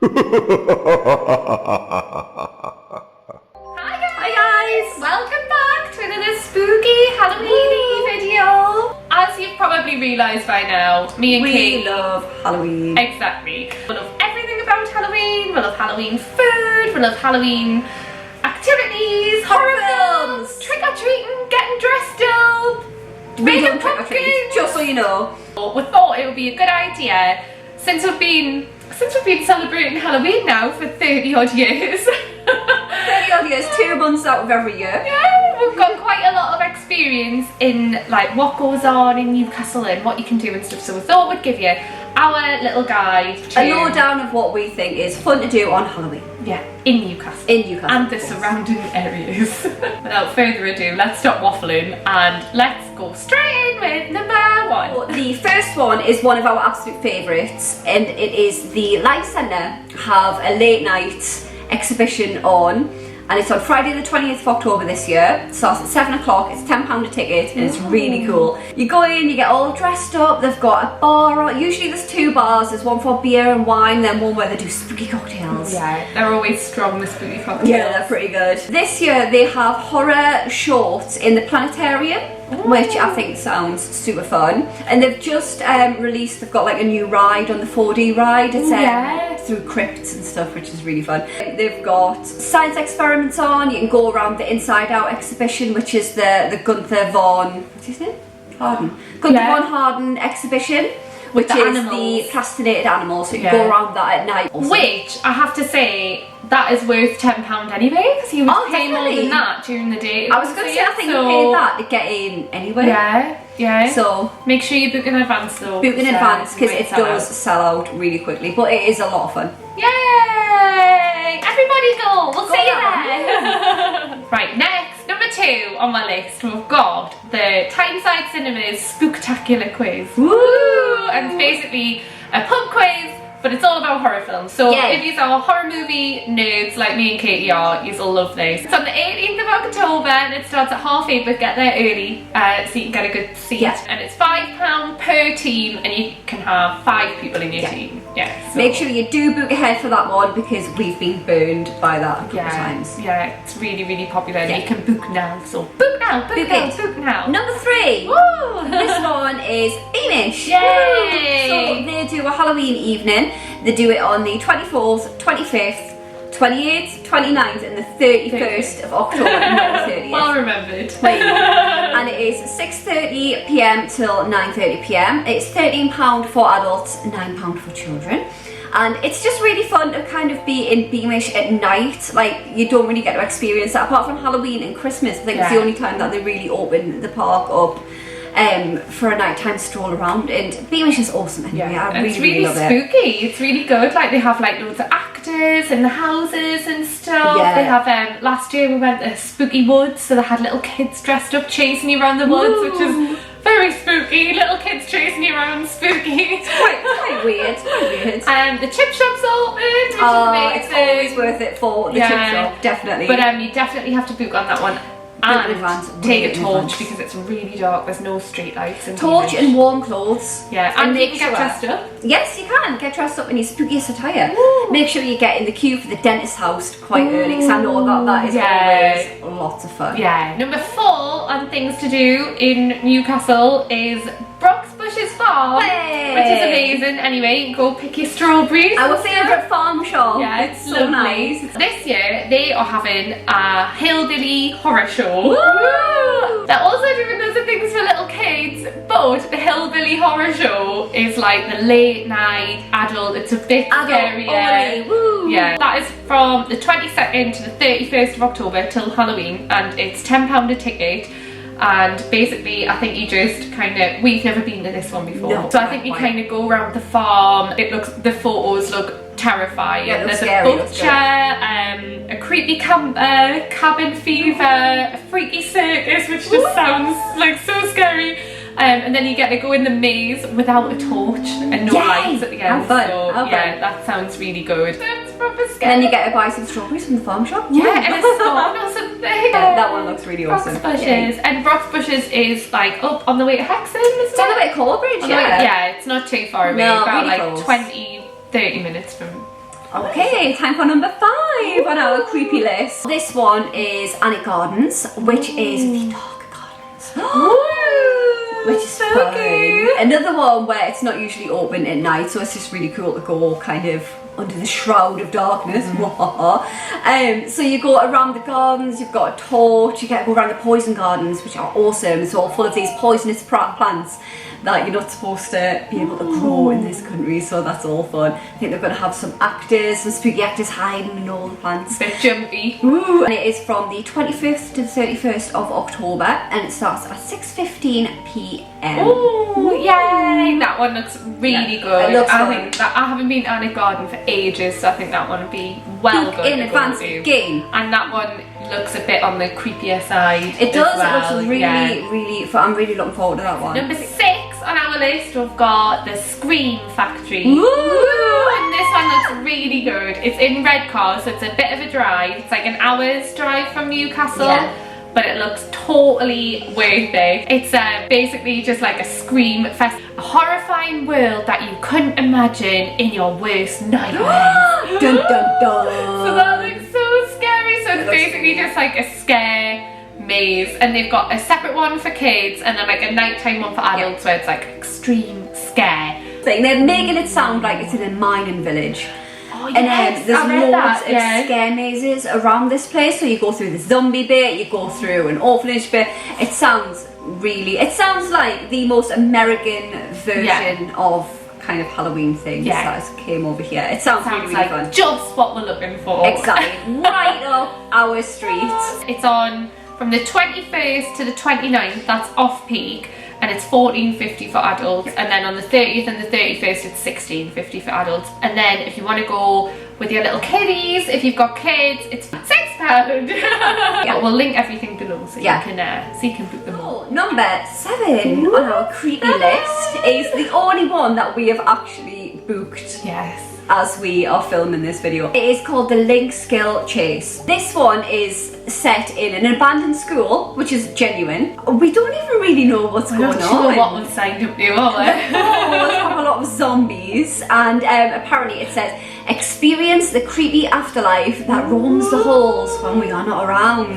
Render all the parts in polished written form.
Hi guys! Welcome back to another spooky Halloween video. As you've probably realised by now, me and Kate love Halloween. Exactly. We love everything about Halloween. We love Halloween food. We love Halloween activities, horror films, trick-or-treating, getting dressed up, making pumpkins. Just so you know. We thought it would be a good idea since we've been celebrating Halloween now for 30 odd years. 30 odd years, 2 months out of every year. Yeah, we've got quite a lot of experience in like what goes on in Newcastle and what you can do and stuff, so we thought we'd give you our little guide to a lowdown of what we think is fun to do on Halloween. Yeah, in Newcastle. And the surrounding areas. Without further ado, let's stop waffling and let's go straight in with number 1. Well, the first one is one of our absolute favourites, and it is the Life Centre have a late night exhibition on, and it's on Friday the 20th of October this year. It starts at 7 o'clock, it's £10 a ticket, and it's really cool. You go in, you get all dressed up, they've got a bar, usually there's 2 bars, there's one for beer and wine, then one where they do spooky cocktails. Yeah, they're always strong, the spooky cocktails. Yeah, they're pretty good. This year they have horror shorts in the planetarium, which I think sounds super fun. And they've just released, they've got like a new ride on the 4D ride. It's through crypts and stuff, which is really fun. They've got science experiments on. You can go around the Inside Out exhibition, which is the Gunther von, what's his name? Harden. Gunther von Harden exhibition. Which is the plastinated animals, so you can go around that at night. Also. Which, I have to say, that is worth £10 anyway, because you would pay more than that during the day. I was going to say, I think you pay that to get in anyway. Yeah. So make sure you book in advance though. Book in advance, because it does sell out really quickly, but it is a lot of fun. Yay! Everybody go! We'll see you there! Right, next, number 2 on my list, we've got the Tyneside Cinema's Spooktacular Quiz. Woo! And it's basically a pub quiz, but it's all about horror films. So if you are horror movie nerds like me and Katie are, you'll love this. It's on the 18th of October and it starts at 8:30, but get there early so you can get a good seat. And it's £5 per team and you can have 5 people in your team. So make sure you do book ahead for that one, because we've been burned by that a couple of times. Yeah, it's really, really popular. You can book now, so book now, book now. Number 3. Woo! This one is Beamish. Yay! So they do a Halloween evening. They do it on the 24th, 25th, 28th, 29th and the 31st of October, not the 30th. Well remembered. And it is 6:30 PM till 9:30 PM. It's £13 for adults, £9 for children. And it's just really fun to kind of be in Beamish at night. Like, you don't really get to experience that apart from Halloween and Christmas. I think it's the only time that they really open the park up for a nighttime stroll around, and Beamish is awesome anyway. I really love it. It's spooky. It's really good. Like, they have like loads of actors in the houses and stuff. They have last year we went to Spooky Woods, so they had little kids dressed up chasing you around the woods, which is very spooky. Little kids chasing you around, spooky. It's quite weird. The chip shop's open, which is amazing. It's always worth it for the chip shop, definitely. But you definitely have to book on that one. And take a torch because it's really dark, there's no street lights. Torch and warm clothes. Yeah, and you can get dressed up. Yes, you can get dressed up in your spookiest attire. Make sure you get in the queue for the dentist house quite early, because I know that is always lots of fun. Yeah. Number 4 on things to do in Newcastle is Brocksbushes farm, which is amazing. Anyway, go pick your strawberries. Our favourite farm shop. Yeah, it's so nice. This year they are having a hillbilly horror show. Woo! They're also doing loads of things for little kids, but the hillbilly horror show is like the late night adult. It's a bit scarier. Yeah, that is from the 22nd to the 31st of October till Halloween, and it's £10 a ticket. And basically, I think you just kind of, we've never been to this one before, so I think you kind of go around the farm. The photos look terrifying. There's a butcher, a creepy camper, cabin fever, a freaky circus, which just sounds like so scary. And then you get to go in the maze without a torch and no lights at the end. So yeah, that sounds really good. That's proper scary. And then you get to buy some strawberries from the farm shop. Yeah, and a spawn or something. That one looks really awesome. Brocksbushes. And Brocksbushes is like up on the way to Hexham, isn't it? It's on the way to Corbridge, Yeah, it's not too far away. No, about really like close. 20, 30 minutes from Okay, time for number 5 on our creepy list. This one is Alnwick Gardens, which is the dark gardens. Which is so fun. cute. Another one where it's not usually open at night, so it's just really cool to go kind of under the shroud of darkness. So you go around the gardens, you've got a torch, you get to go around the poison gardens, which are awesome. It's all full of these poisonous plants that you're not supposed to be able to grow in this country, so that's all fun. I think they're going to have some spooky actors hiding in all the plants. Bit jumpy. Ooh. And it is from the 25th to the 31st of October, and it starts at 6:15 p.m. Ooh, yay! That one looks really good. It looks I fun. think that I haven't been to Alnwick Garden for ages, so I think that one would be well Book good in to advance go to. game. And that one looks a bit on the creepier side. It does. as well. It looks really, really fun. I'm really looking forward to that one. Number 6 on our list, we've got the Scream Factory. Ooh. And this one looks really good. It's in Redcar, so it's a bit of a drive. It's like an hour's drive from Newcastle. Yeah. But it looks totally worth it. It's basically just like a scream fest, a horrifying world that you couldn't imagine in your worst nightmares. Dun dun dun. So that looks so scary. So It it's looks basically just like a scare maze, and they've got a separate one for kids and then like a nighttime one for adults where it's like extreme scare. They're making it sound like it's in a mining village. Oh, And yes, there's I read loads that, of yeah. scare mazes around this place. So you go through the zombie bit, you go through an orphanage bit. It sounds like the most American version of kind of Halloween things that came over here. It sounds really, really like fun. just what we're looking for. Exactly, right up our street. It's on from the 21st to the 29th, that's off peak, and it's £14.50 for adults, and then on the 30th and the 31st it's £16.50 for adults, and then if you want to go with your little kiddies, if you've got kids, it's £6. But we'll link everything below so you can book them all. Number 7 on our creepy list is the only one that we have actually booked. Yes. As we are filming this video. It is called the Linskill Chase. This one is set in an abandoned school, which is genuine. We don't even really know what's going on. Not sure what we've signed up to, are we? We have a lot of zombies, and apparently it says experience the creepy afterlife that roams the halls when we are not around.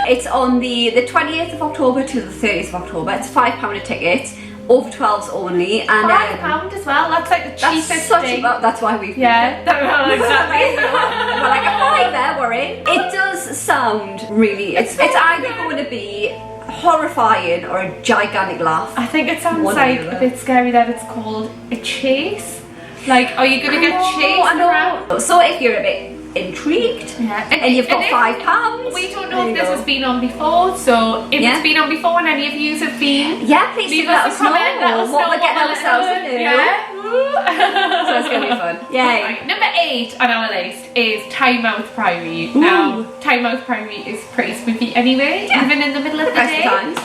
It's on the 20th of October to the 30th of October. It's £5 a ticket. Over 12s only, and £5 as well. That's like the cheapest thing. That's why we've exactly. We're like a fiver, we're in. It does sound really. It's either going to be horrifying or a gigantic laugh. I think it sounds One or like the a other. bit scary that it's called a chase. Like, are you gonna get chased I know. around? So if you're a bit intrigued, and you've got £5, we don't know if this has been on before, so if it's been on before and any of you have been, please leave let us us a comment, let know us what know we're getting we're ourselves doing. into. Yeah. So it's gonna be fun. Yay. Right, number 8 on our list is Tynemouth Priory. Now, Tynemouth Priory is pretty spooky anyway, even in the middle of the Best day. of times.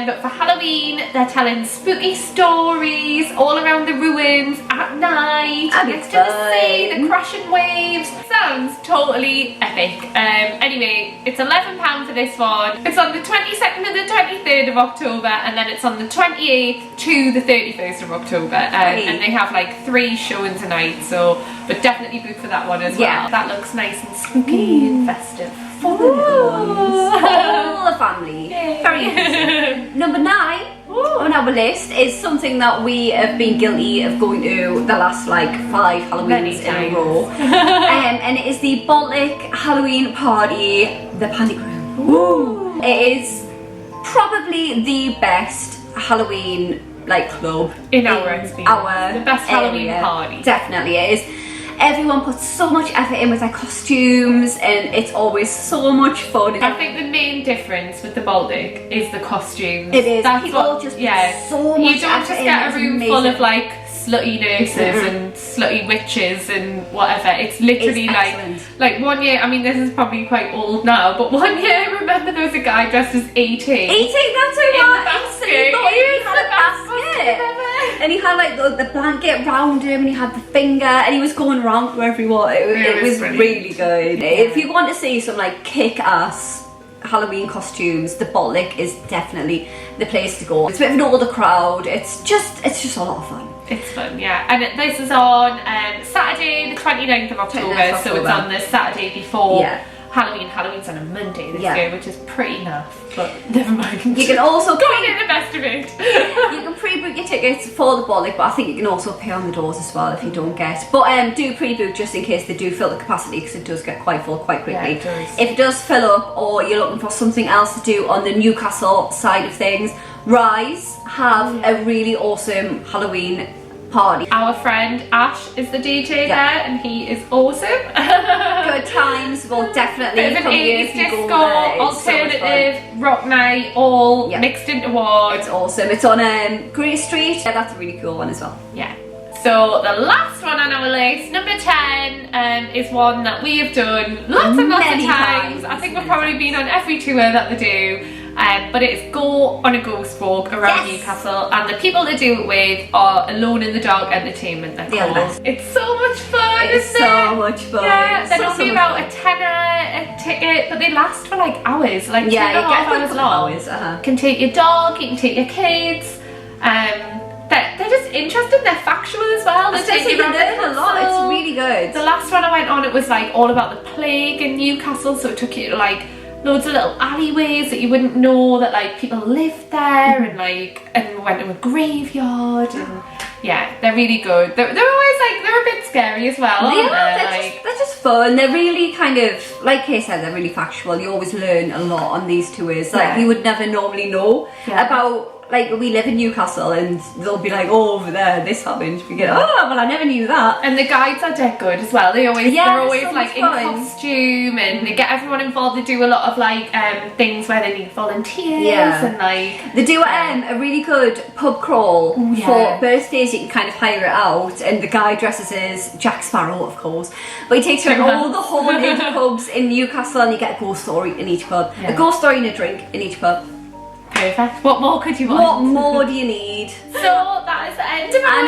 But for Halloween, they're telling spooky stories all around the ruins at night, That'd be next to the sea, fun. the crashing waves. Sounds totally epic. Anyway, it's £11 for this one. It's on the 22nd and the 23rd of October, and then it's on the 28th to the 31st of October. And they have like 3 showings a night, so but definitely book for that one as well. That looks nice and spooky and festive. For the little ones. For the family. Yay. Very interesting. Number 9 on our list is something that we have been guilty of going to the last like 5 Halloweens in a row. And it is the Baltic Halloween party, the Panic Room. It is probably the best Halloween like club in our experience. The best Halloween area. party. Definitely it is. Everyone puts so much effort in with their costumes, and it's always so much fun. I think the main difference with the Baltic is the costumes. It is. That's People what, just put so much you don't effort just in. get a It's room amazing. full of like slutty nurses and slutty witches and whatever. It's literally like one year, I mean this is probably quite old now, but one year I remember there was a guy dressed as E.T. That's who in the basket. He had a basket. And he had like the blanket round him, and he had the finger, and he was going around for everyone. It was really good. If you want to see some like kick-ass Halloween costumes, the Baltic is definitely the place to go. It's a bit of an older crowd. It's just a lot of fun. It's fun, yeah. And this is on Saturday the 29th of October, 29th of so it's October. on the Saturday before Yeah. Halloween. Halloween's on a Monday this Yeah. year, which is pretty naff, but never mind. You can also Got in the best of it. You can pre-book your tickets for the Baltic, but I think you can also pay on the doors as well if you don't get. But do pre-book just in case they do fill the capacity, because it does get quite full quite quickly. Yeah, it does. If it does fill up, or you're looking for something else to do on the Newcastle side of things, Rise have a really awesome Halloween party. Our friend Ash is the DJ Yeah. there, and he is awesome. Good times will definitely Bit of an come here 80s if you go disco, there. It's so much fun. alternative, rock night, all Yeah. mixed into one. It's awesome. It's on Grey Street. Yeah, that's a really cool one as well. Yeah. So the last one on our list, number 10, is one that we have done lots and lots Many of times. times. I think we've probably been on every tour that they do. But it's go on a ghost walk around Yes. Newcastle, and the people they do it with are Alone in the Dark Entertainment. They're They're the called. best. It's so much fun, It's isn't so it? much fun. Yeah, It's they're so normally much about fun. a tenner a ticket, but they last for like hours, like Yeah, 2.5 you get a good hours couple long. hours, You can take your dog, you can take your kids. They're just interesting. They're factual as well. They take you around the a lot. It's castle. really good. The last one I went on, it was like all about the plague in Newcastle, so it took you to like loads of little alleyways that you wouldn't know that like people lived there, and we went to a graveyard, and yeah, they're really good. They're always like, they're a bit scary as well, aren't they? They're just fun. They're really kind of, like Kay said, they're really factual. You always learn a lot on these tours. Like Yeah. you would never normally know Yeah. about. Like we live in Newcastle, and they'll be like, "Oh, over there, this happened." We get, "Oh, well, I never knew that." And the guides are dead good as well. They're Yeah, always so like much in fun. costume, and they get everyone involved. They do a lot of like things where they need volunteers, Yeah. and like They do a really good pub crawl yeah. for birthdays. You can kind of hire it out, and the guy dresses as Jack Sparrow, of course. But he takes you around all the haunted pubs in Newcastle, and you get a ghost story in each pub, Yeah. a ghost story and a drink in each pub. perfect. What more could you want? What more do you need? So that is the end of I our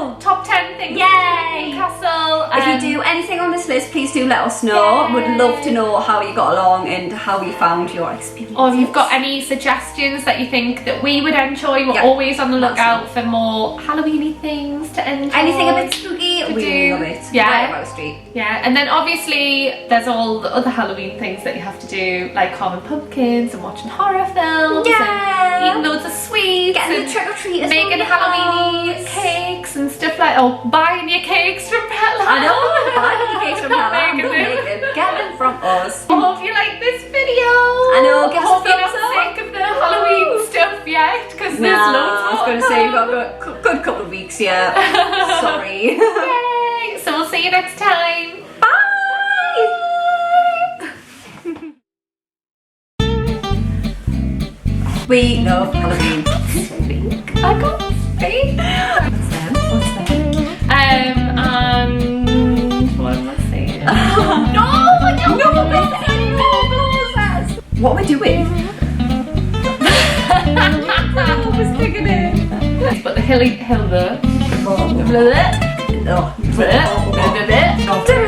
know. top 10 things Yay. to do in Newcastle. If you do anything on this list, please do let us know. Yay. Would love to know how you got along and how you found your experience. or if you've got any suggestions that you think that we would enjoy, we're Yep. always on the lookout for more Halloweeny things to enjoy. Anything a bit spooky, to we do. love it. Yeah. Right up our street. Yeah, and then obviously there's all the other Halloween things that you have to do, like carving pumpkins and watching horror films Yeah. and eating loads of sweets Getting and the trick or treat as making well. Halloween Yes. cakes and stuff like, or buying your cakes from Pella. I know, buy your cakes from Not Helen, making don't them. make them. Get them from us. I hope you like this video. I know, give us a hope you're not thumbs up. sick of the Halloween stuff yet, because there's Nah, loads I was more going to say, we've got a good couple of weeks, yeah. Sorry. Yay! So we'll see you next time. Bye! We love Halloween. I can't speak. What's them? And what am I saying? No, I don't miss any more clothes. What are we doing? I was thinking it. But the hill the Oh, bleh, no. bleh, bleh, bleh, bleh.